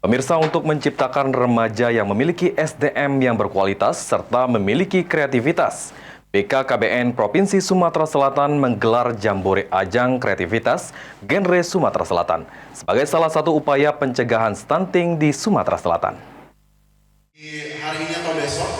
Pemirsa, untuk menciptakan remaja yang memiliki SDM yang berkualitas serta memiliki kreativitas, BKKBN Provinsi Sumatera Selatan menggelar Jambore Ajang Kreativitas Genre Sumatera Selatan sebagai salah satu upaya pencegahan stunting di Sumatera Selatan. Di hari ini atau besok,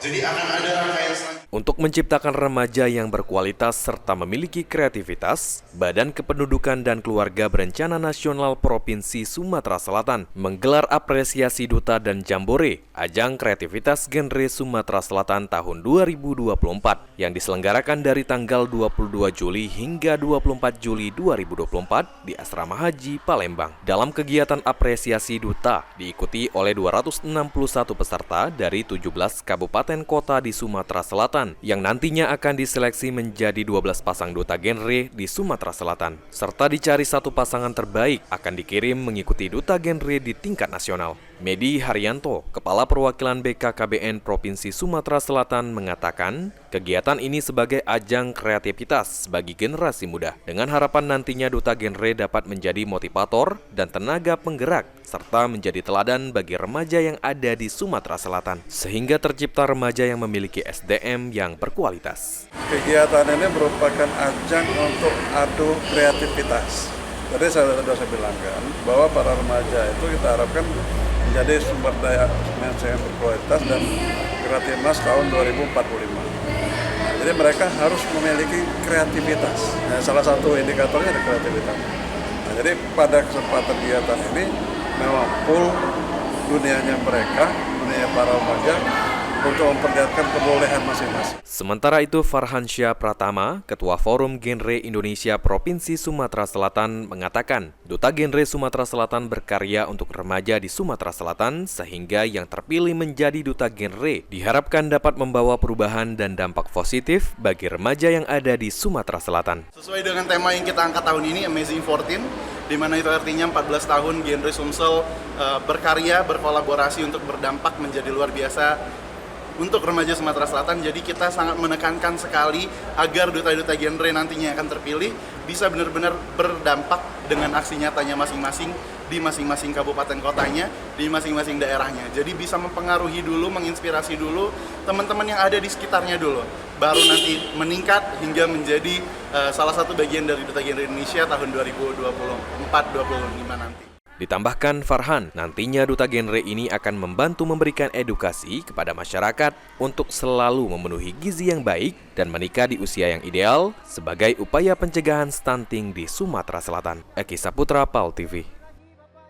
jadi akan ada rangkaian selanjutnya. Untuk menciptakan remaja yang berkualitas serta memiliki kreativitas, Badan Kependudukan dan Keluarga Berencana Nasional Provinsi Sumatera Selatan menggelar apresiasi duta dan jambore Ajang Kreativitas Genre Sumatera Selatan tahun 2024 yang diselenggarakan dari tanggal 22 Juli hingga 24 Juli 2024 di Asrama Haji Palembang. Dalam kegiatan apresiasi duta diikuti oleh 261 peserta dari 17 kabupaten kota di Sumatera Selatan yang nantinya akan diseleksi menjadi 12 pasang duta genre di Sumatera Selatan. Serta dicari satu pasangan terbaik akan dikirim mengikuti duta genre di tingkat nasional. Medi Haryanto, Kepala Perwakilan BKKBN Provinsi Sumatera Selatan mengatakan, kegiatan ini sebagai ajang kreativitas bagi generasi muda, dengan harapan nantinya duta genre dapat menjadi motivator dan tenaga penggerak, serta menjadi teladan bagi remaja yang ada di Sumatera Selatan, sehingga tercipta remaja yang memiliki SDM yang berkualitas. Kegiatan ini merupakan ajang untuk adu kreativitas. Tadi saya bilangkan bahwa para remaja itu kita harapkan menjadi sumber daya manusia yang berkualitas dan kreativitas tahun 2045. Nah, jadi mereka harus memiliki kreativitas. Nah, salah satu indikatornya adalah kreativitas. Nah, jadi pada kesempatan kegiatan ini memang full dunianya mereka, dunia para remaja, untuk memperlihatkan kebolehan masing-masing. Sementara itu, Farhansyah Pratama, Ketua Forum Genre Indonesia Provinsi Sumatera Selatan, mengatakan duta genre Sumatera Selatan berkarya untuk remaja di Sumatera Selatan sehingga yang terpilih menjadi duta genre diharapkan dapat membawa perubahan dan dampak positif bagi remaja yang ada di Sumatera Selatan. Sesuai dengan tema yang kita angkat tahun ini, Amazing 14, di mana itu artinya 14 tahun genre Sumsel berkarya, berkolaborasi untuk berdampak menjadi luar biasa untuk remaja Sumatera Selatan. Jadi kita sangat menekankan sekali agar duta-duta genre nantinya akan terpilih bisa benar-benar berdampak dengan aksi nyatanya masing-masing di masing-masing kabupaten kotanya, di masing-masing daerahnya. Jadi bisa mempengaruhi dulu, menginspirasi dulu teman-teman yang ada di sekitarnya dulu. Baru nanti meningkat hingga menjadi salah satu bagian dari duta genre Indonesia tahun 2024-2025 nanti. Ditambahkan Farhan, nantinya duta genre ini akan membantu memberikan edukasi kepada masyarakat untuk selalu memenuhi gizi yang baik dan menikah di usia yang ideal sebagai upaya pencegahan stunting di Sumatera Selatan. Eki Saputra, PAL TV.